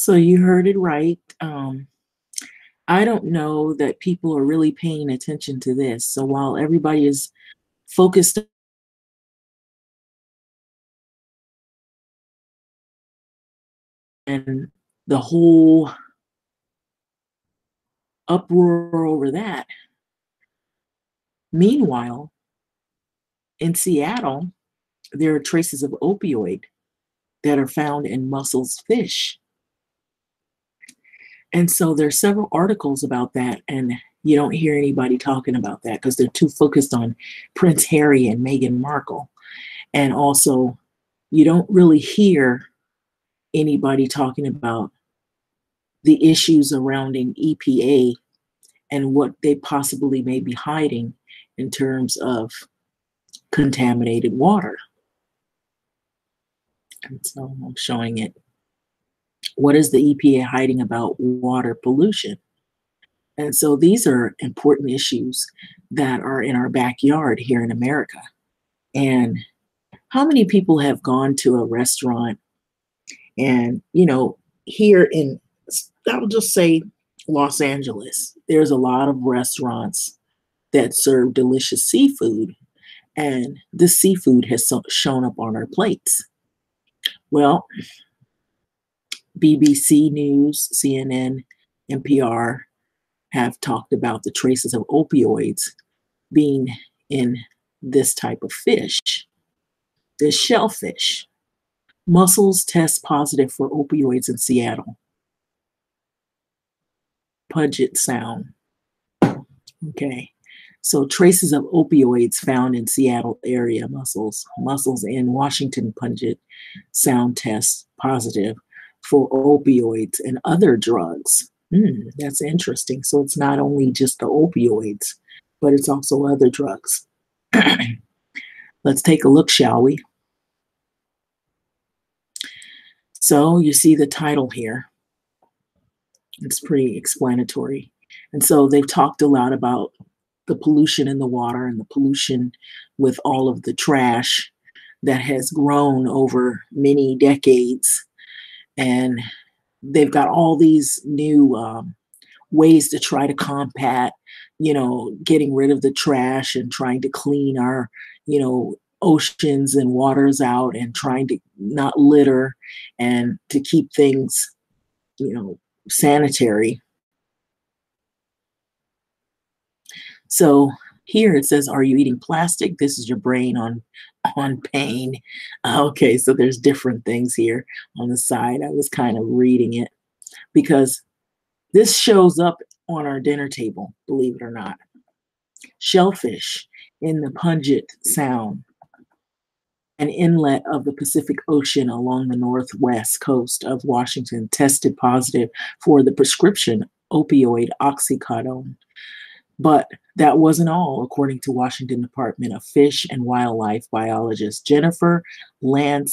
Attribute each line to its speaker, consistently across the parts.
Speaker 1: So you heard it right. I don't know that people are really paying attention to this. So while everybody is focused on the whole uproar over that, meanwhile, in Seattle, there are traces of opioid that are found in mussels fish. And so there's several articles about that, and you don't hear anybody talking about that because they're too focused on Prince Harry and Meghan Markle. And also, you don't really hear anybody talking about the issues surrounding EPA and what they possibly may be hiding in terms of contaminated water. And so I'm showing it. What is the EPA hiding about water pollution? And so these are important issues that are in our backyard here in America. And how many people have gone to a restaurant and, here in, I'll just say Los Angeles, there's a lot of restaurants that serve delicious seafood, and this seafood has shown up on our plates. Well, BBC News, CNN, NPR have talked about the traces of opioids being in this type of fish, this shellfish. Mussels test positive for opioids in Seattle. Puget Sound. Okay. So traces of opioids found in Seattle area mussels. Mussels in Washington Puget Sound test positive for opioids and other drugs. That's interesting. So it's not only just the opioids, but it's also other drugs. Let's take a look, shall we? So you see the title here. It's pretty explanatory. And so they've talked a lot about the pollution in the water and the pollution with all of the trash that has grown over many decades. And they've got all these new ways to try to combat, getting rid of the trash and trying to clean our, oceans and waters out and trying to not litter and to keep things, sanitary. So here it says, are you eating plastic? This is your brain on pain. Okay, so there's different things here on the side. I was kind of reading it because this shows up on our dinner table, believe it or not. Shellfish in the Puget Sound, an inlet of the Pacific Ocean along the northwest coast of Washington, tested positive for the prescription opioid oxycodone. But that wasn't all, according to Washington Department of Fish and Wildlife biologist Jennifer Lansbury.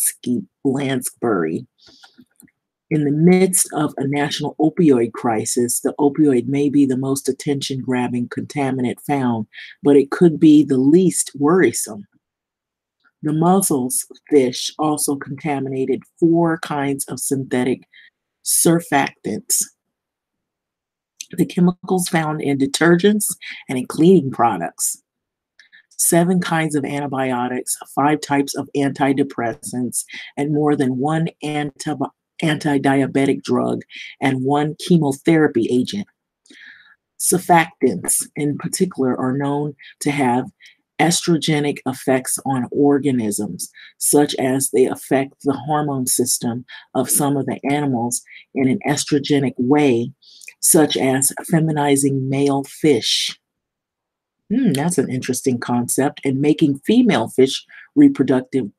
Speaker 1: In the midst of a national opioid crisis, the opioid may be the most attention-grabbing contaminant found, but it could be the least worrisome. The mussels fish also contaminated 4 kinds of synthetic surfactants. The chemicals found in detergents and in cleaning products. 7 kinds of antibiotics, 5 types of antidepressants, and more than 1 anti-diabetic drug and 1 chemotherapy agent. Surfactants, in particular, are known to have estrogenic effects on organisms, such as they affect the hormone system of some of the animals in an estrogenic way, such as feminizing male fish. That's an interesting concept, and making female fish reproductive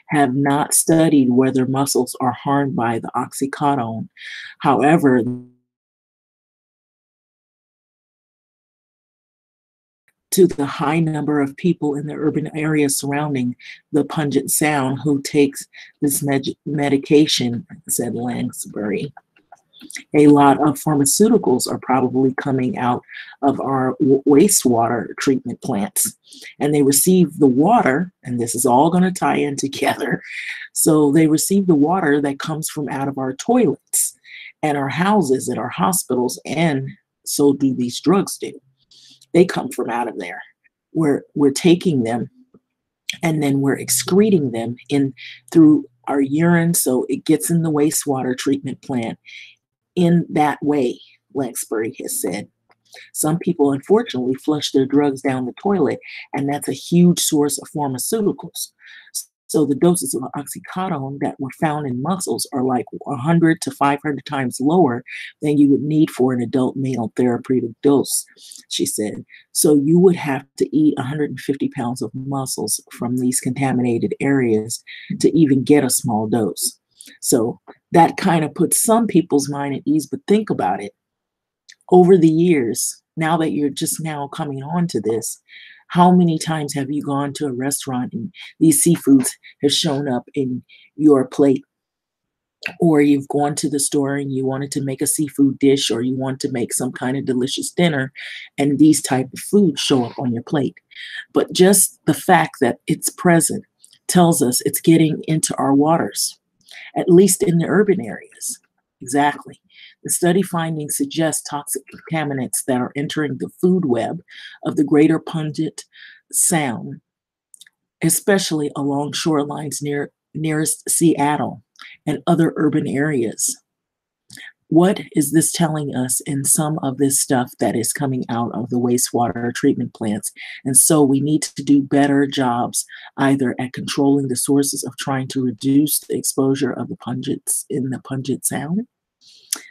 Speaker 1: have not studied whether mussels are harmed by the oxycodone. However, to the high number of people in the urban area surrounding the Puget Sound who takes this medication, said Lansbury. A lot of pharmaceuticals are probably coming out of our wastewater treatment plants, and they receive the water, and this is all going to tie in together. So they receive the water that comes from out of our toilets and our houses and our hospitals, and so do these drugs do. They come from out of there. We're taking them and then we're excreting them in through our urine, so it gets in the wastewater treatment plant in that way, Laxbury has said. Some people, unfortunately, flush their drugs down the toilet, and that's a huge source of pharmaceuticals. So the doses of oxycodone that were found in mussels are like 100 to 500 times lower than you would need for an adult male therapeutic dose, she said. So you would have to eat 150 pounds of mussels from these contaminated areas to even get a small dose. So that kind of puts some people's mind at ease, but think about it. Over the years, now that you're just now coming on to this, how many times have you gone to a restaurant and these seafoods have shown up in your plate? Or you've gone to the store and you wanted to make a seafood dish, or you want to make some kind of delicious dinner, and these type of foods show up on your plate. But just the fact that it's present tells us it's getting into our waters, at least in the urban areas. Exactly. The study findings suggest toxic contaminants that are entering the food web of the greater Puget Sound, especially along shorelines nearest Seattle and other urban areas. What is this telling us in some of this stuff that is coming out of the wastewater treatment plants? And so we need to do better jobs either at controlling the sources of trying to reduce the exposure of the pungents in the Puget Sound,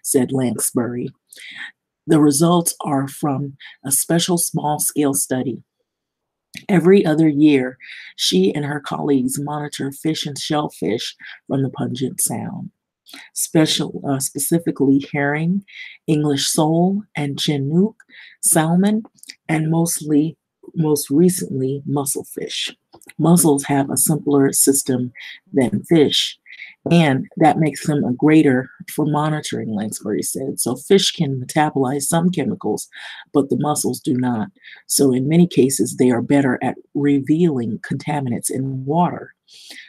Speaker 1: said Lansbury. The results are from a special small-scale study. Every other year, she and her colleagues monitor fish and shellfish from the Puget Sound, specifically herring, English sole, and Chinook salmon, and most recently, musselfish. Mussels have a simpler system than fish, and that makes them a greater for monitoring, Lansbury said. So fish can metabolize some chemicals, but the mussels do not. So in many cases, they are better at revealing contaminants in water.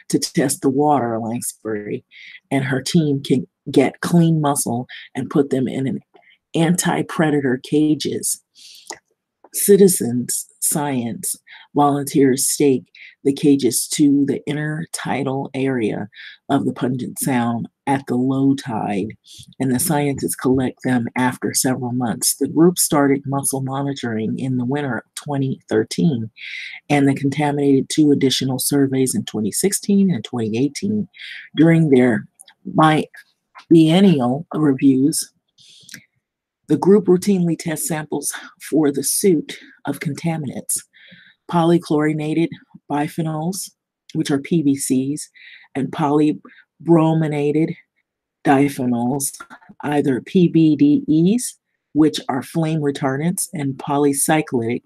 Speaker 1: To test the water, Lansbury and her team can get clean mussel and put them in an anti-predator cages. Citizens science volunteers stake the cages to the intertidal area of the Puget Sound at the low tide, and the scientists collect them after several months. The group started mussel monitoring in the winter of 2013, and they contaminated 2 additional surveys in 2016 and 2018. During their biennial reviews, the group routinely tests samples for the suite of contaminants, polychlorinated biphenyls, which are PBCs, and polybrominated diphenyls, either PBDEs, which are flame retardants, and polycyclic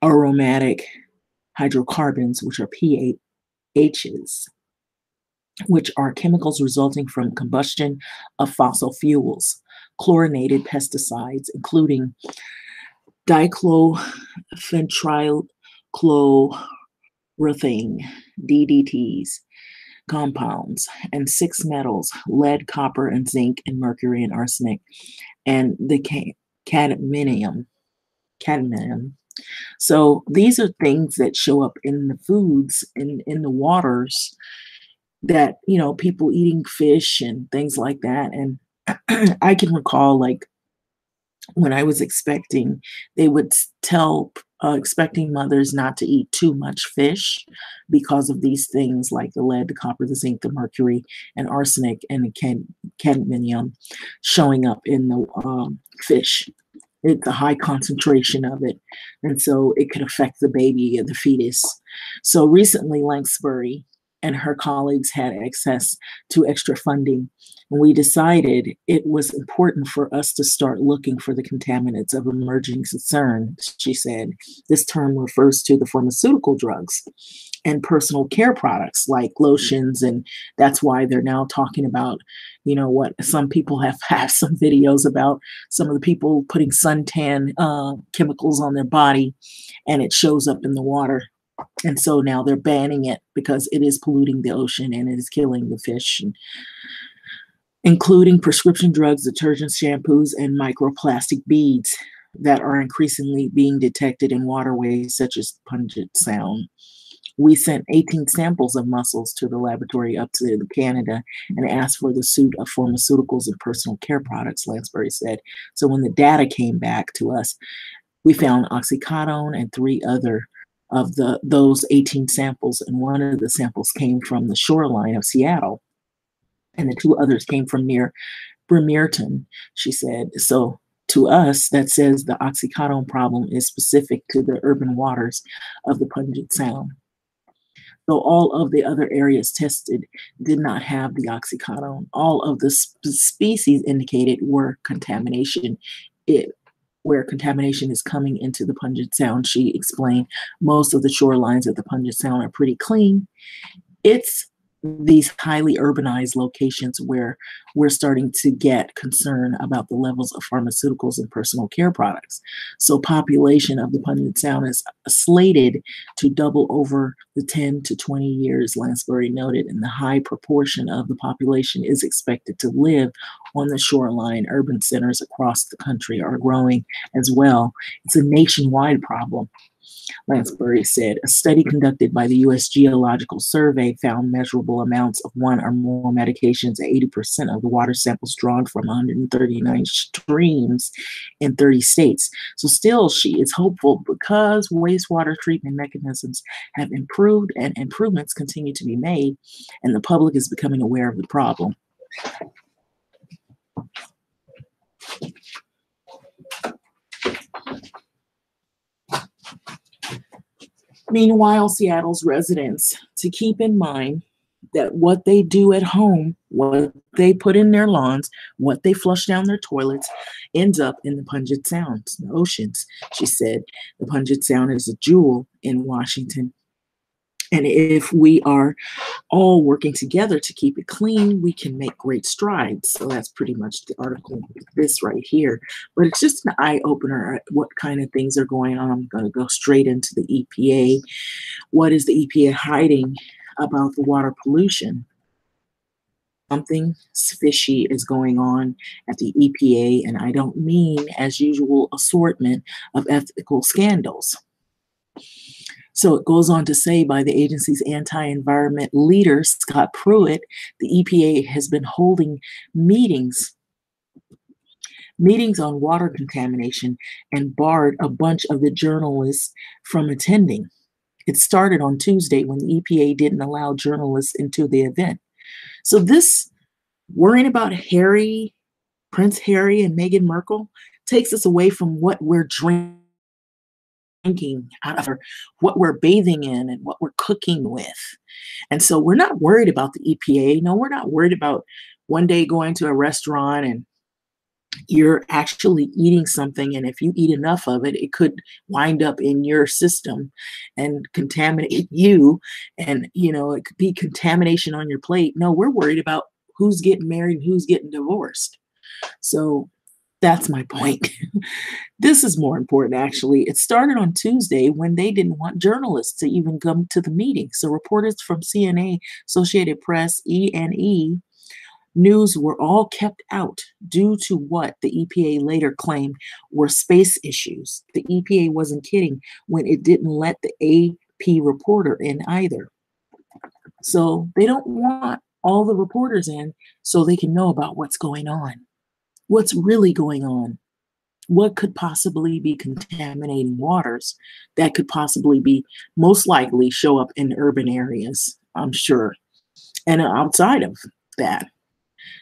Speaker 1: aromatic hydrocarbons, which are PAHs, which are chemicals resulting from combustion of fossil fuels, chlorinated pesticides, including dichlorphentrylchlorothane, DDTs, compounds, and 6 metals, lead, copper, and zinc, and mercury, and arsenic, and the cadmium. So these are things that show up in the foods, in the waters, that, people eating fish and things like that. And I can recall, like, when I was expecting, they would tell expecting mothers not to eat too much fish because of these things like the lead, the copper, the zinc, the mercury, and arsenic, and the cadmium showing up in the fish. It's a high concentration of it, and so it could affect the baby and the fetus. So recently, Lansbury and her colleagues had access to extra funding, and we decided it was important for us to start looking for the contaminants of emerging concern, she said. This term refers to the pharmaceutical drugs and personal care products like lotions. And that's why they're now talking about, what some people have some videos about some of the people putting suntan chemicals on their body, and it shows up in the water. And so now they're banning it because it is polluting the ocean and it is killing the fish, and including prescription drugs, detergents, shampoos, and microplastic beads that are increasingly being detected in waterways such as Puget Sound. We sent 18 samples of mussels to the laboratory up to Canada and asked for the suit of pharmaceuticals and personal care products, Lansbury said. So when the data came back to us, we found oxycodone and three other of those 18 samples, and one of the samples came from the shoreline of Seattle, and the two others came from near Bremerton, she said. So to us, that says the oxycodone problem is specific to the urban waters of the Puget Sound. So all of the other areas tested did not have the oxycodone. All of the species indicated were contamination. Where contamination is coming into the Puget Sound, she explained. Most of the shorelines of the Puget Sound are pretty clean. It's these highly urbanized locations where we're starting to get concern about the levels of pharmaceuticals and personal care products. So population of the Puget Sound is slated to double over the 10 to 20 years, Lansbury noted, and the high proportion of the population is expected to live on the shoreline. Urban centers across the country are growing as well. It's a nationwide problem, Lansbury said. A study conducted by the U.S. Geological Survey found measurable amounts of one or more medications at 80% of the water samples drawn from 139 streams in 30 states. So still, she is hopeful because wastewater treatment mechanisms have improved and improvements continue to be made, and the public is becoming aware of the problem. Meanwhile, Seattle's residents to keep in mind that what they do at home, what they put in their lawns, what they flush down their toilets, ends up in the Puget Sound, the oceans. She said the Puget Sound is a jewel in Washington. And if we are all working together to keep it clean, we can make great strides. So that's pretty much the article, this right here. But it's just an eye opener at what kind of things are going on. I'm going to go straight into the EPA. What is the EPA hiding about the water pollution? Something fishy is going on at the EPA, and I don't mean, as usual, assortment of ethical scandals. So it goes on to say, by the agency's anti-environment leader, Scott Pruitt, the EPA has been holding meetings on water contamination and barred a bunch of the journalists from attending. It started on Tuesday when the EPA didn't allow journalists into the event. So this worrying about Prince Harry and Meghan Markle takes us away from what we're drinking out of, or what we're bathing in and what we're cooking with. And so we're not worried about the EPA. No, we're not worried about one day going to a restaurant and you're actually eating something, and if you eat enough of it, it could wind up in your system and contaminate you, and it could be contamination on your plate. No, we're worried about who's getting married and who's getting divorced. So that's my point. This is more important, actually. It started on Tuesday when they didn't want journalists to even come to the meeting. So reporters from CNA, Associated Press, E&E News were all kept out due to what the EPA later claimed were space issues. The EPA wasn't kidding when it didn't let the AP reporter in either. So they don't want all the reporters in so they can know about what's going on. What's really going on? What could possibly be contaminating waters that could possibly be most likely show up in urban areas, I'm sure, and outside of that.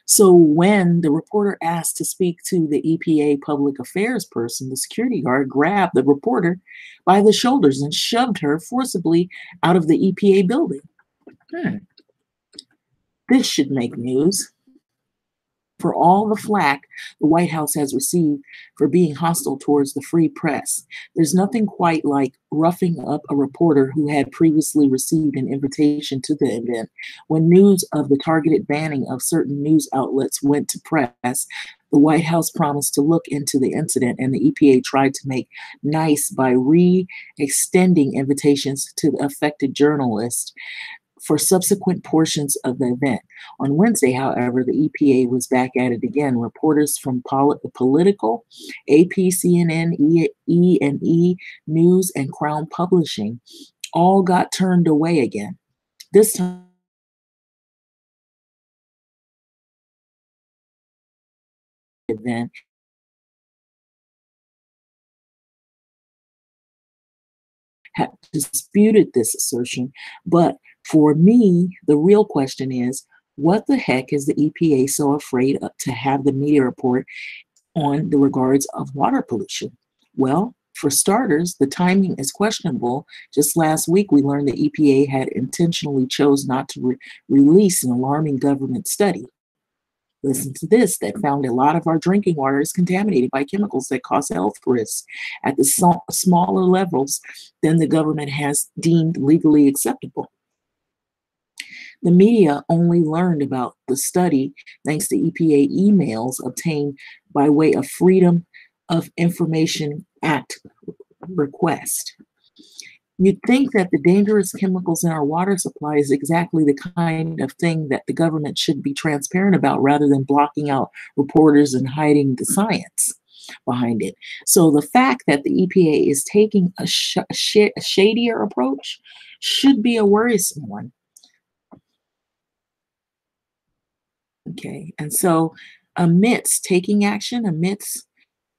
Speaker 1: So when the reporter asked to speak to the EPA public affairs person, the security guard grabbed the reporter by the shoulders and shoved her forcibly out of the EPA building. This should make news. for all the flack the White House has received for being hostile towards the free press. There's nothing quite like roughing up a reporter who had previously received an invitation to the event. When news of the targeted banning of certain news outlets went to press, the White House promised to look into the incident, and the EPA tried to make nice by re extending invitations to the affected journalists for subsequent portions of the event. On Wednesday, however, the EPA was back at it again. Reporters from Political, AP, CNN, E&E News, and Crown Publishing all got turned away again. This time, event had disputed this assertion, but for me, the real question is, what the heck is the EPA so afraid to have the media report on the regards of water pollution? Well, for starters, the timing is questionable. Just last week, we learned the EPA had intentionally chose not to release an alarming government study. Listen to this, that found a lot of our drinking water is contaminated by chemicals that cause health risks at the smaller levels than the government has deemed legally acceptable. The media only learned about the study thanks to EPA emails obtained by way of Freedom of Information Act request. You'd think that the dangerous chemicals in our water supply is exactly the kind of thing that the government should be transparent about rather than blocking out reporters and hiding the science behind it. So the fact that the EPA is taking a shadier approach should be a worrisome one. Okay, and so amidst taking action, amidst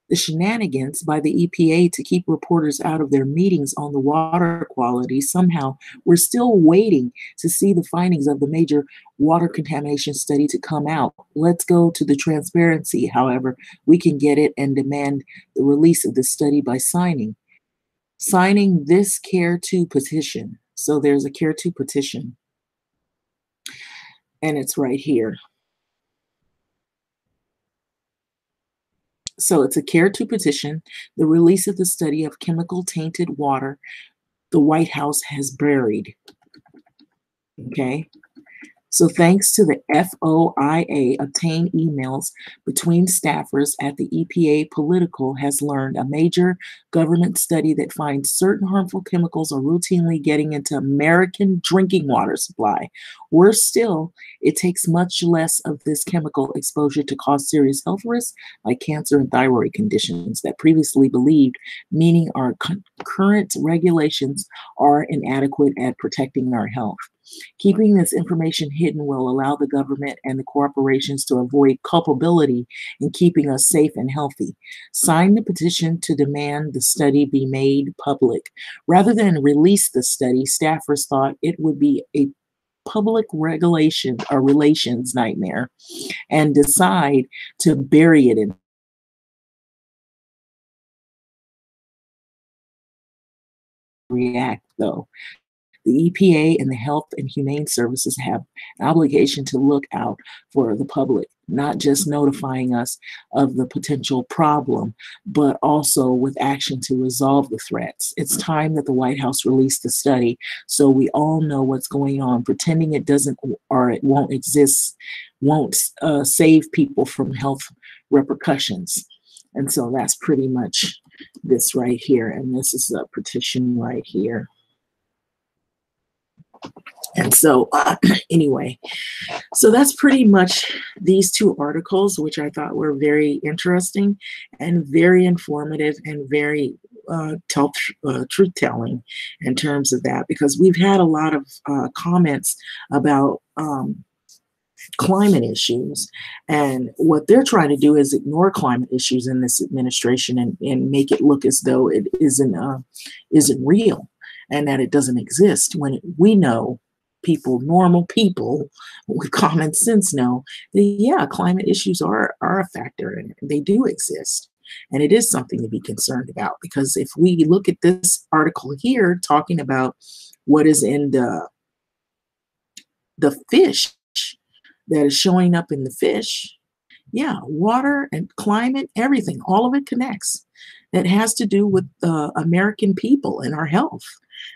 Speaker 1: the shenanigans by the EPA to keep reporters out of their meetings on the water quality, somehow we're still waiting to see the findings of the major water contamination study to come out. Let's go to the transparency, however, we can get it and demand the release of the study by signing this Care to petition. So there's a Care to petition, and it's right here. So it's a Care to petition, the release of the study of chemical tainted water the White House has buried. Okay. So thanks to the FOIA, obtained emails between staffers at the EPA Political has learned a major government study that finds certain harmful chemicals are routinely getting into American drinking water supply. Worse still, it takes much less of this chemical exposure to cause serious health risks like cancer and thyroid conditions that previously believed, meaning our current regulations are inadequate at protecting our health. Keeping this information hidden will allow the government and the corporations to avoid culpability in keeping us safe and healthy. Sign the petition to demand the study be made public. Rather than release the study, staffers thought it would be a public regulation or relations nightmare and decide to bury it in react though. The EPA and the Health and Humane Services have an obligation to look out for the public, not just notifying us of the potential problem, but also with action to resolve the threats. It's time that the White House release the study so we all know what's going on. Pretending it doesn't or it won't exist won't save people from health repercussions. And so that's pretty much this right here. And this is a petition right here. And so anyway, so that's pretty much these two articles, which I thought were very interesting and very informative and very truth-telling in terms of that, because we've had a lot of comments about climate issues, and what they're trying to do is ignore climate issues in this administration and make it look as though it isn't real and that it doesn't exist, when we know, normal people with common sense know that, yeah, climate issues are a factor and they do exist. And it is something to be concerned about, because if we look at this article here talking about what is in the fish that is showing up in the fish, Yeah, water and climate, everything, all of it connects. It has to do with American people and our health.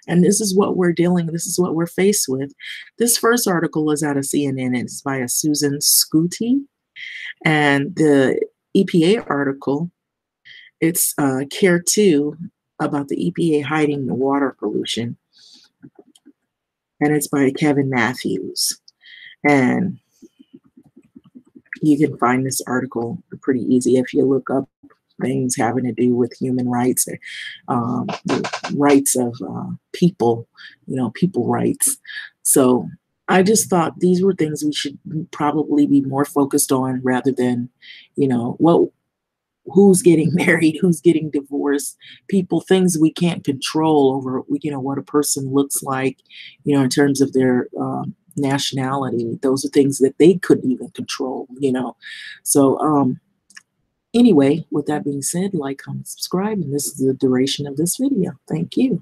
Speaker 1: And this is what we're faced with. This first article is out of CNN and it's by a Susan Scuti. And the EPA article, it's Care 2 about the EPA hiding the water pollution. And it's by Kevin Matthews. And you can find this article pretty easy if you look up things having to do with human rights, the rights of people, people rights. So I just thought these were things we should probably be more focused on rather than, what who's getting married, who's getting divorced, people, things we can't control over, what a person looks like, in terms of their nationality. Those are things that they couldn't even control. So, anyway, with that being said, like, comment, subscribe, and this is the duration of this video. Thank you.